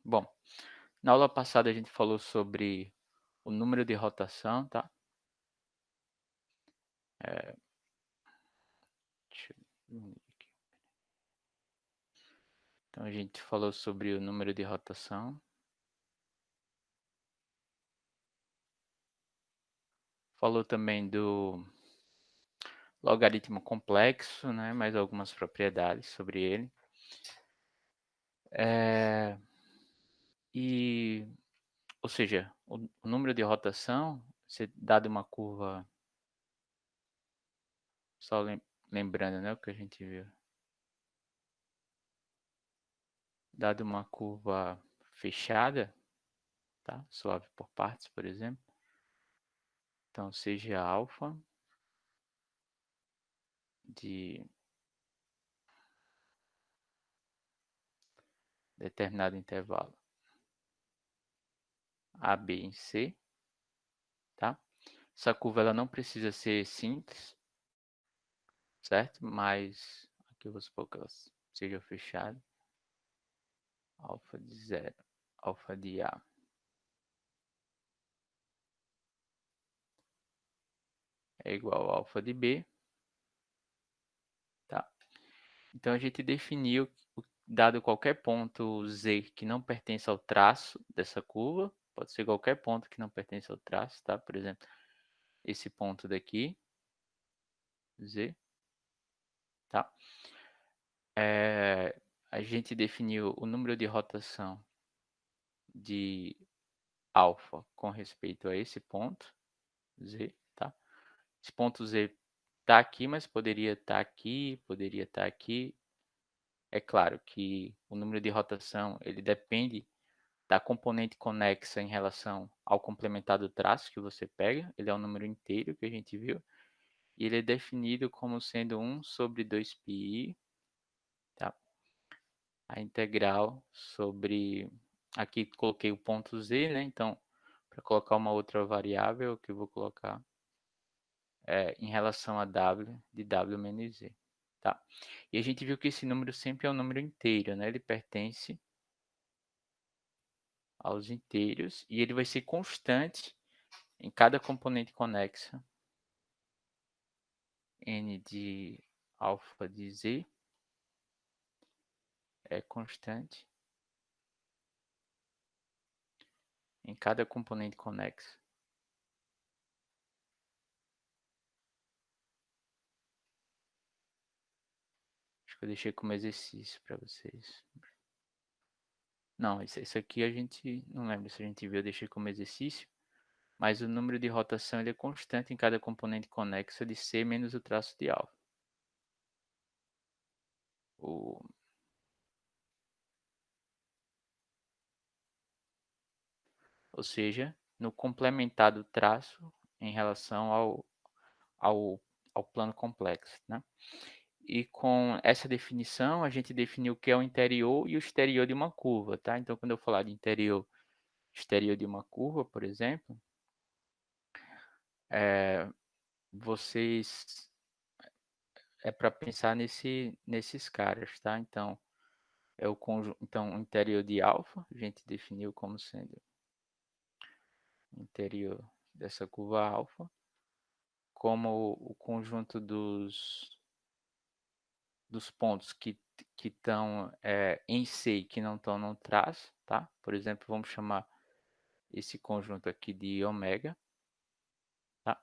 Bom, na aula passada a gente falou sobre o número de rotação, tá? Eh, deixa eu diminuir aqui. Então a gente falou sobre o número de rotação, falou também do logaritmo complexo, né? Mais algumas propriedades sobre ele. Eh, e, ou seja, o número de rotação, se dado uma curva, só lembrando, né, o que a gente viu, dado uma curva fechada, tá? Suave por partes, por exemplo. Então, seja alfa de determinado intervalo A, B em C, tá? Essa curva ela não precisa ser simples, certo? Mas aqui eu vou supor que ela seja fechada. Alfa de zero, alfa de A é igual a alfa de B, tá? Então a gente definiu, dado qualquer ponto Z que não pertence ao traço dessa curva, pode ser qualquer ponto que não pertence ao traço, tá? Por exemplo, esse ponto daqui, Z, tá? A gente definiu o número de rotação de alfa com respeito a esse ponto, Z, tá? Esse ponto Z está aqui, mas poderia estar aqui, poderia estar aqui. É claro que o número de rotação, ele depende da componente conexa em relação ao complementar do traço que você pega. Ele é um número inteiro que a gente viu. E ele é definido como sendo 1 sobre 2πi, tá? A integral sobre... Aqui coloquei o ponto z, né? Então, para colocar uma outra variável, que eu vou colocar em relação a w de w menos z, tá? E a gente viu que esse número sempre é um número inteiro, né? Ele pertence aos inteiros e ele vai ser constante em cada componente conexa n de alfa de z é constante em cada componente conexo. Acho que eu deixei como exercício para vocês. Não, isso aqui a gente não lembra se a gente viu, eu deixei como exercício. Mas o número de rotação ele é constante em cada componente conexa de C menos o traço de alfa. O, ou seja, no complementar do traço em relação ao, ao plano complexo, né? E com essa definição, a gente definiu o que é o interior e o exterior de uma curva, tá? Então, quando eu falar de interior, exterior de uma curva, por exemplo, é, vocês é para pensar nesses caras, tá? Então, é o conjunto, então, o interior de alfa, a gente definiu como sendo o interior dessa curva alfa, como o conjunto dos pontos que estão em C e que não estão no traço, tá? Por exemplo, vamos chamar esse conjunto aqui de ômega, tá?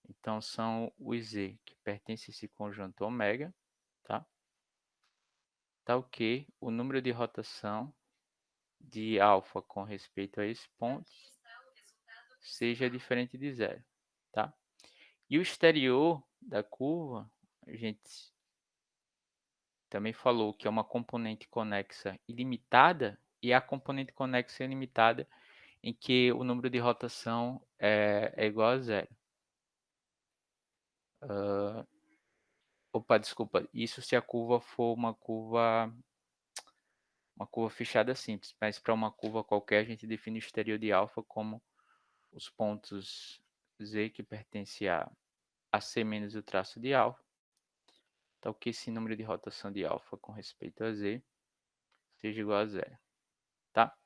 Então, são os Z que pertencem a esse conjunto ômega, tá? Tal que o número de rotação de alfa com respeito a esse ponto seja diferente de zero, tá? E o exterior da curva, a gente também falou que é uma componente conexa ilimitada e a componente conexa ilimitada em que o número de rotação é igual a zero. Opa, desculpa, isso se a curva for uma curva fechada simples, mas para uma curva qualquer a gente define o exterior de alfa como os pontos z que pertence a c menos o traço de alfa, tal que esse número de rotação de alfa com respeito a z seja igual a zero, tá?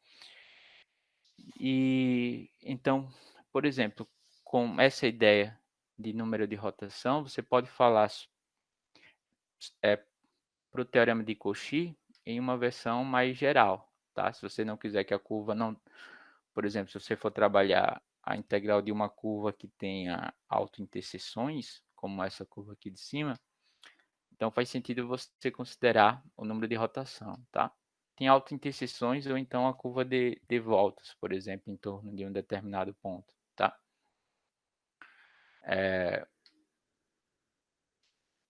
E então, por exemplo, com essa ideia de número de rotação, você pode falar para o teorema de Cauchy em uma versão mais geral, tá? Se você não quiser que a curva não, por exemplo, se você for trabalhar a integral de uma curva que tenha autointerseções, como essa curva aqui de cima, então faz sentido você considerar o número de rotação, tá? Tem autointerseções ou então a curva de voltas, por exemplo, em torno de um determinado ponto, tá?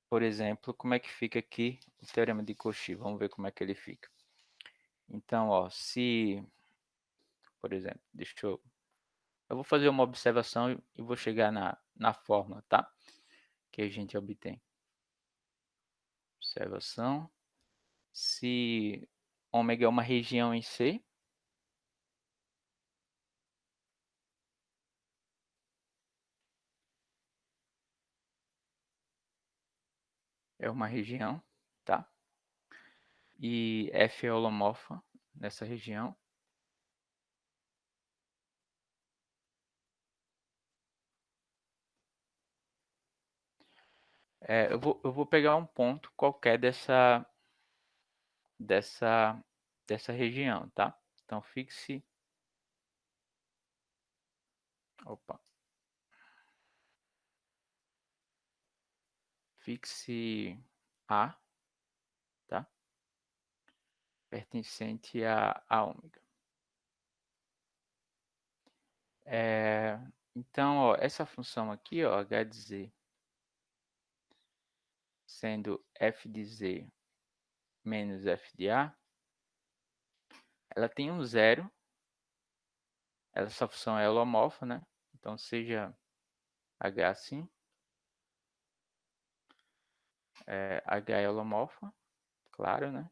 Por exemplo, como é que fica aqui o teorema de Cauchy? Vamos ver como é que ele fica. Então, ó, se, por exemplo, eu vou fazer uma observação e vou chegar na fórmula, tá? Que a gente obtém. Observação. Se ômega é uma região em C, é uma região, tá? E F é holomorfa nessa região. Eu vou pegar um ponto qualquer dessa, dessa região, tá? Então, opa, fixe A, tá? Pertencente a ômega. Então, ó, essa função aqui, ó, h de z, sendo f de z menos f de a, ela tem um zero. Essa função é holomorfa, né? Então, seja h assim, h é holomorfa, claro, né?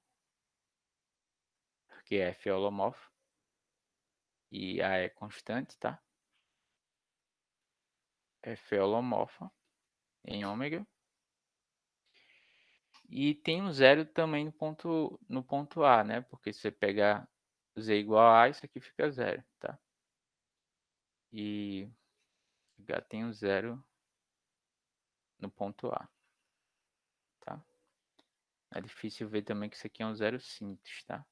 Porque f é holomorfa e a é constante, tá? F é holomorfa em ômega. E tem um zero também no ponto A, né? Porque se você pegar z igual a, isso aqui fica zero, tá? E h tem um zero no ponto A, tá? É difícil ver também que isso aqui é um zero simples, tá?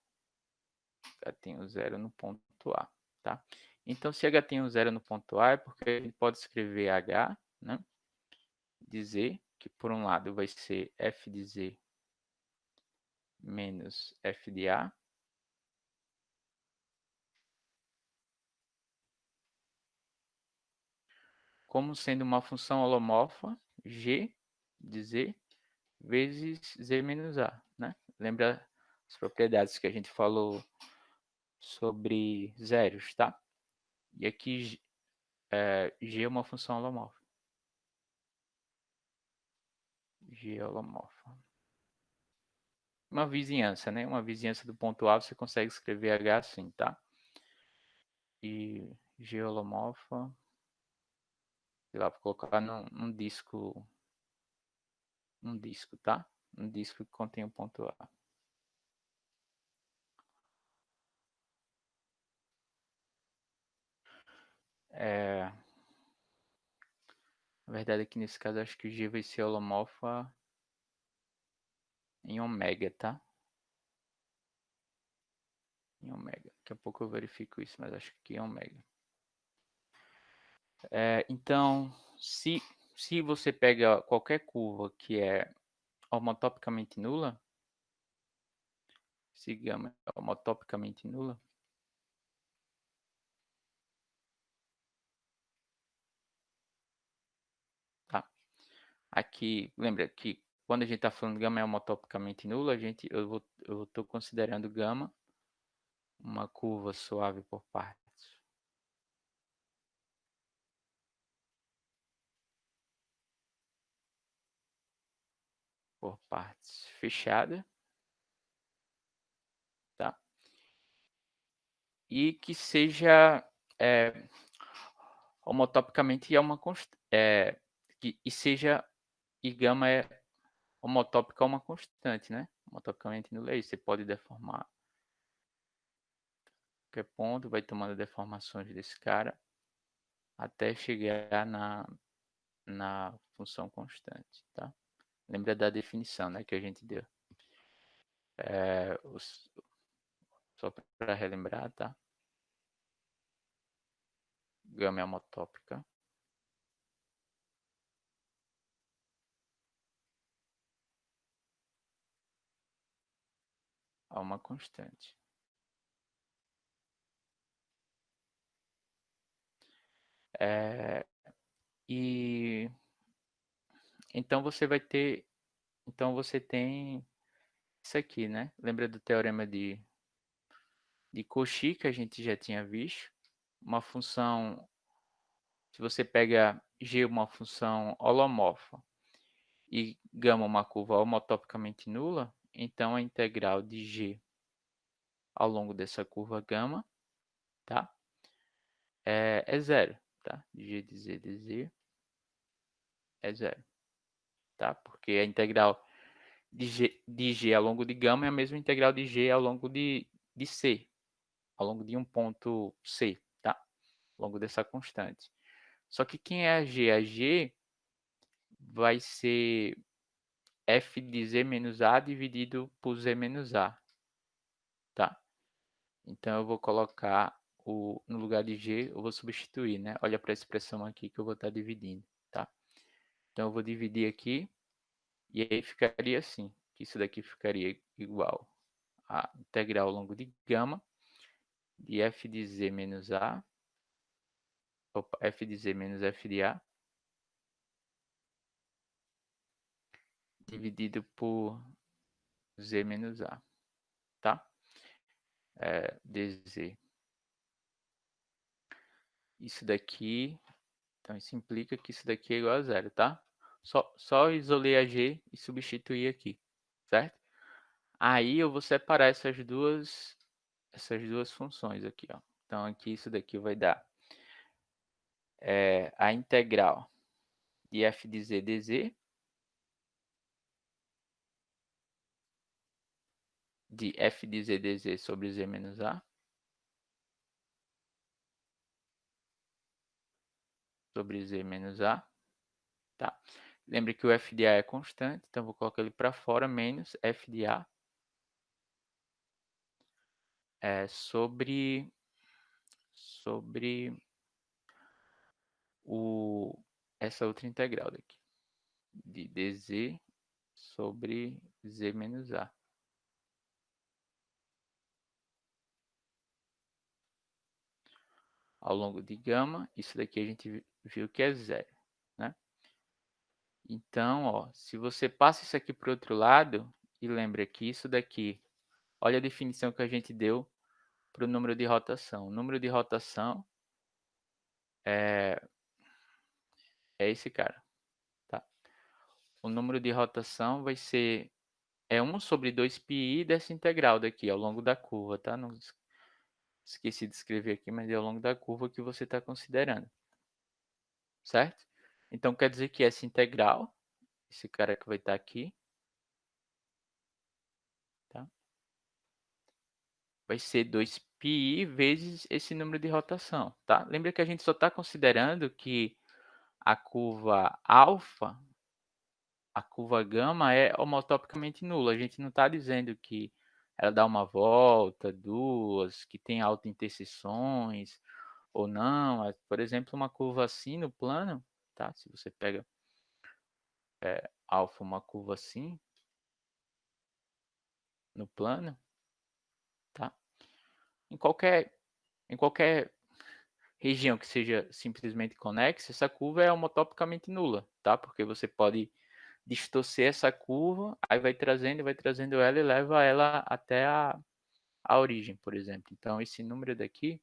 H tem um zero no ponto A, tá? Então, se h tem um zero no ponto A, é porque a gente pode escrever h, né? De z, que por um lado vai ser f de z menos f de a, como sendo uma função holomorfa g de z vezes z menos a, né? Lembra as propriedades que a gente falou sobre zeros, tá? E aqui g é uma função holomorfa. G é holomorfa. Uma vizinhança, né? Uma vizinhança do ponto A, você consegue escrever h assim, tá? E g é holomorfa, sei lá, vou colocar num disco, tá? Um disco que contém o ponto A. Na verdade, aqui nesse caso, acho que o G vai ser holomorfa em ômega, tá? Em ômega. Daqui a pouco eu verifico isso, mas acho que aqui é ômega. Então, se você pega qualquer curva que é homotopicamente nula, se gama é homotopicamente nula, tá? Aqui, lembra que quando a gente está falando gama é homotopicamente nula, eu estou considerando gama uma curva suave por partes. Por partes fechada, tá? E que seja homotopicamente é uma e seja e gama é homotópica é uma constante, né? Homotopicamente nula é isso, você pode deformar qualquer ponto, vai tomando deformações desse cara até chegar na função constante, tá? Lembra da definição, né, que a gente deu. Só para relembrar, tá? Gama é homotópica. A uma constante. E então você tem isso aqui, né? Lembra do teorema de Cauchy que a gente já tinha visto? Uma função, se você pega g uma função holomorfa e gama uma curva homotopicamente nula, então a integral de g ao longo dessa curva gama, tá? É zero, tá? G de z de z é zero, tá? Porque a integral de g ao longo de gama é a mesma integral de g ao longo de c, ao longo de um ponto c, tá? Ao longo dessa constante. Só que quem é a g? A g vai ser f de z menos a dividido por z menos a, tá? Então eu vou colocar no lugar de g, eu vou substituir, né? Olha para a expressão aqui que eu vou estar dividindo, tá? Então eu vou dividir aqui e aí ficaria assim, que isso daqui ficaria igual a integral ao longo de gama de f de z menos a, f de z menos f de a, dividido por z menos a, tá? Dz. Isso daqui, então isso implica que isso daqui é igual a zero, tá? Só isolei a g e substituir aqui, certo? Aí eu vou separar essas duas funções aqui, ó. Então aqui isso daqui vai dar a integral de f de z dz de f de z dz sobre z menos a sobre z menos a, tá? Lembre que o f de a é constante, então vou colocar ele para fora, menos f de a sobre essa outra integral daqui, de dz sobre z menos a. Ao longo de gama, isso daqui a gente viu que é zero, né? Então, ó, se você passa isso aqui para o outro lado, e lembra que isso daqui, olha a definição que a gente deu para o número de rotação. O número de rotação é esse cara, tá? O número de rotação vai ser 1 sobre 2πi dessa integral daqui, ao longo da curva, tá? Não esqueci de escrever aqui, mas é ao longo da curva que você está considerando, certo? Então, quer dizer que essa integral, esse cara que vai estar aqui, tá? Vai ser 2πi vezes esse número de rotação, tá? Lembra que a gente só está considerando que a curva alfa, a curva gama é homotopicamente nula. A gente não está dizendo que ela dá uma volta, duas, que tem autointerseções ou não. Por exemplo, uma curva assim no plano, tá? Se você pega alfa, uma curva assim no plano, tá? Em qualquer, em qualquer região que seja simplesmente conexa, essa curva é homotopicamente nula, tá? Porque você pode distorcer essa curva, aí vai trazendo ela e leva ela até a origem, por exemplo. Então, esse número daqui,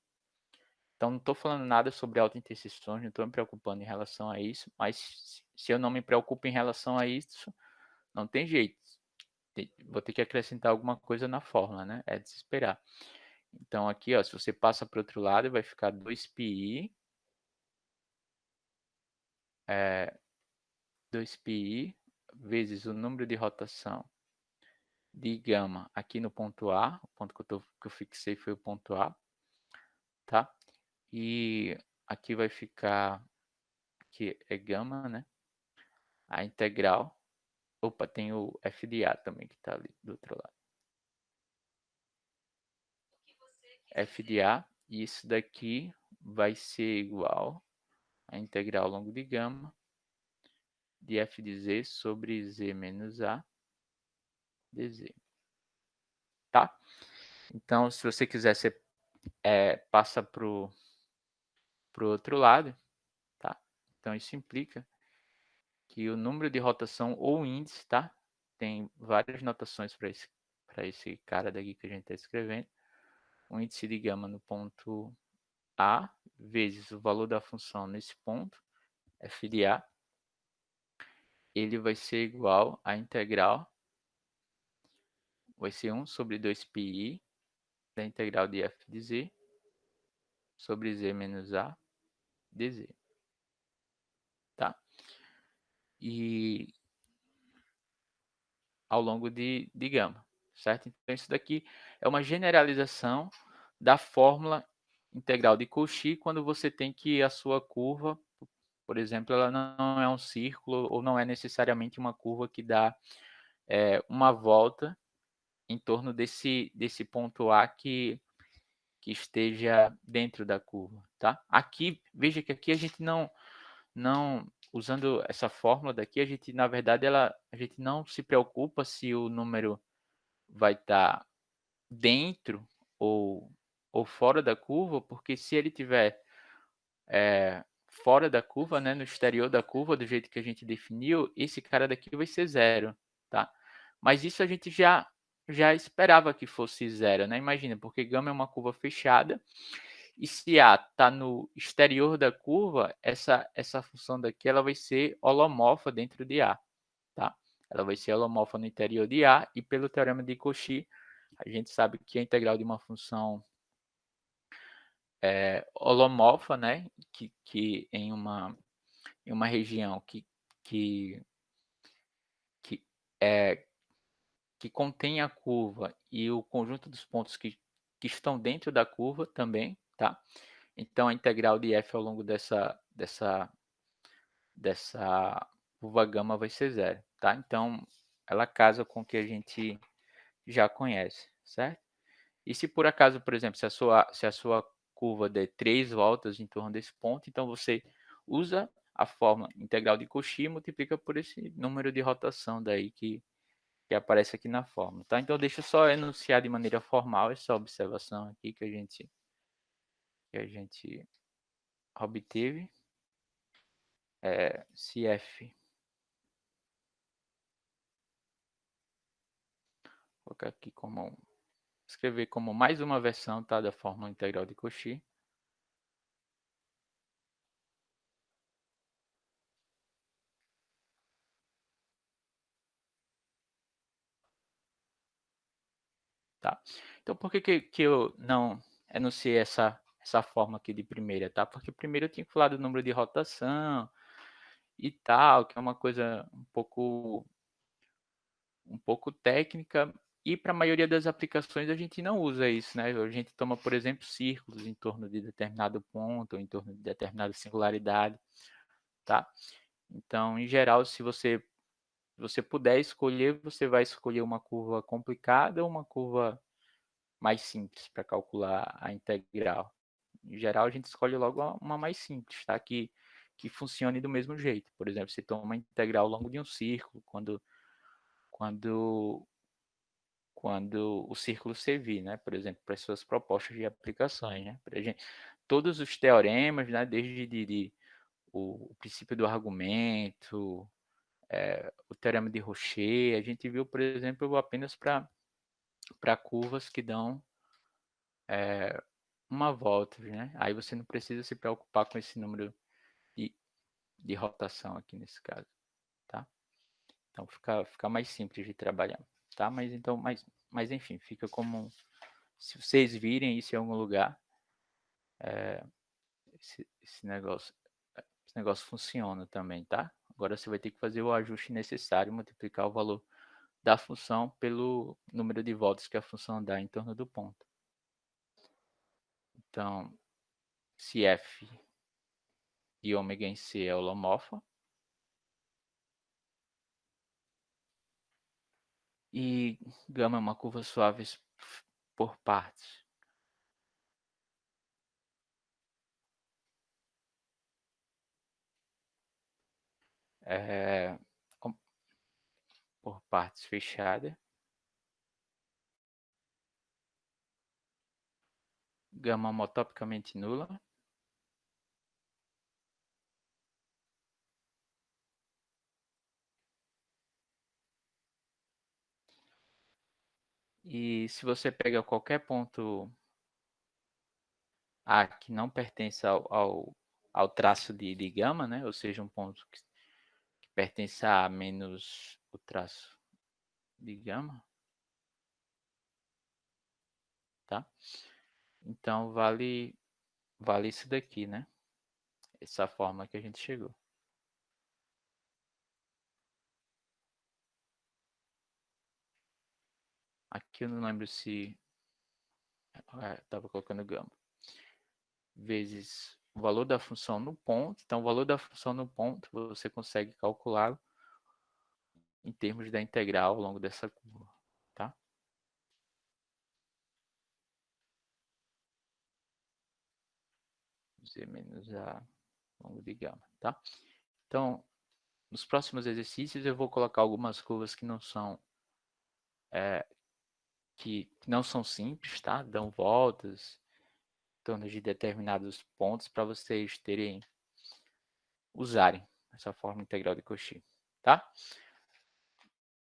então não estou falando nada sobre autointerseções, não estou me preocupando em relação a isso, mas se eu não me preocupo em relação a isso, não tem jeito. Vou ter que acrescentar alguma coisa na fórmula, né? É de se esperar. Então, aqui, ó, se você passa para o outro lado, vai ficar 2πi 2πi vezes o número de rotação de gama aqui no ponto A, o ponto que eu fixei foi o ponto A, tá? E aqui vai ficar, que é gama, né? A integral. Opa, tem o f de a também que está ali do outro lado. F de a, e isso daqui vai ser igual a integral ao longo de gama de f de z sobre z menos a dz, tá? Então, se você quiser, você passa para o outro lado, tá? Então, isso implica que o número de rotação ou índice, tá? Tem várias notações para esse cara daqui que a gente está escrevendo. O índice de gama no ponto A vezes o valor da função nesse ponto, f de a, ele vai ser igual à integral, vai ser 1 sobre 2πi da integral de f de z sobre z menos a dz, tá? E ao longo de gama, certo? Então, isso daqui é uma generalização da fórmula integral de Cauchy quando você tem que a sua curva, por exemplo, ela não é um círculo ou não é necessariamente uma curva que dá uma volta em torno desse ponto A que esteja dentro da curva, tá? Aqui, veja que aqui a gente não usando essa fórmula daqui, a gente, na verdade, a gente não se preocupa se o número vai estar dentro ou fora da curva, porque se ele tiver fora da curva, né, no exterior da curva, do jeito que a gente definiu, esse cara daqui vai ser zero, tá? Mas isso a gente já esperava que fosse zero, né? Imagina, porque gama é uma curva fechada, e se A está no exterior da curva, essa função daqui ela vai ser holomorfa dentro de A, tá? Ela vai ser holomorfa no interior de A, e pelo teorema de Cauchy, a gente sabe que a integral de uma função holomorfa, né, que em uma região que, que, é, que contém a curva e o conjunto dos pontos que estão dentro da curva também, tá? Então, a integral de f ao longo dessa curva gama vai ser zero, tá? Então, ela casa com o que a gente já conhece, certo? E se por acaso, por exemplo, se a sua curva der 3 voltas em torno desse ponto, então você usa a fórmula integral de Cauchy e multiplica por esse número de rotação daí que aparece aqui na fórmula, tá? Então deixa eu só enunciar de maneira formal essa observação aqui que a gente obteve. Se f, vou colocar aqui como, escrever como mais uma versão, tá, da fórmula integral de Cauchy. Tá? Então, por que eu não enunciei essa forma aqui de primeira, tá? Porque primeiro eu tinha que falar do número de rotação e tal, que é uma coisa um pouco técnica, e para a maioria das aplicações a gente não usa isso, né? A gente toma, por exemplo, círculos em torno de determinado ponto, ou em torno de determinada singularidade, tá? Então, em geral, se você puder escolher, você vai escolher uma curva complicada ou uma curva mais simples para calcular a integral. Em geral, a gente escolhe logo uma mais simples, tá? Que funcione do mesmo jeito. Por exemplo, você toma uma integral ao longo de um círculo, quando, quando o círculo servir, né? Por exemplo, para as suas propostas de aplicações, né? Pra gente, todos os teoremas, né? Desde o princípio do argumento, o teorema de Rocher, a gente viu, por exemplo, apenas para curvas que dão uma volta, né? Aí você não precisa se preocupar com esse número de, de rotação aqui nesse caso, tá? Então fica mais simples de trabalhar, tá? Mas enfim, fica como, se vocês virem isso em algum lugar, esse negócio funciona também, tá? Agora você vai ter que fazer o ajuste necessário, multiplicar o valor da função pelo número de voltas que a função dá em torno do ponto. Então, se f de ômega em C é holomorfa. E gama é uma curva suave por partes. É, por partes fechada. Gama homotopicamente nula. E se você pega qualquer ponto A que não pertence ao traço de gama, né? Ou seja, um ponto que pertence a menos o traço de gama, tá? Então vale isso daqui, né? Essa forma que a gente chegou. Aqui eu não lembro se estava colocando gama. Vezes o valor da função no ponto. Então, o valor da função no ponto você consegue calculá-lo em termos da integral ao longo dessa curva, tá? Z menos A longo de gama, tá? Então, nos próximos exercícios eu vou colocar algumas curvas que não são simples, tá? Dão voltas em torno de determinados pontos para vocês usarem essa forma integral de Cauchy, tá?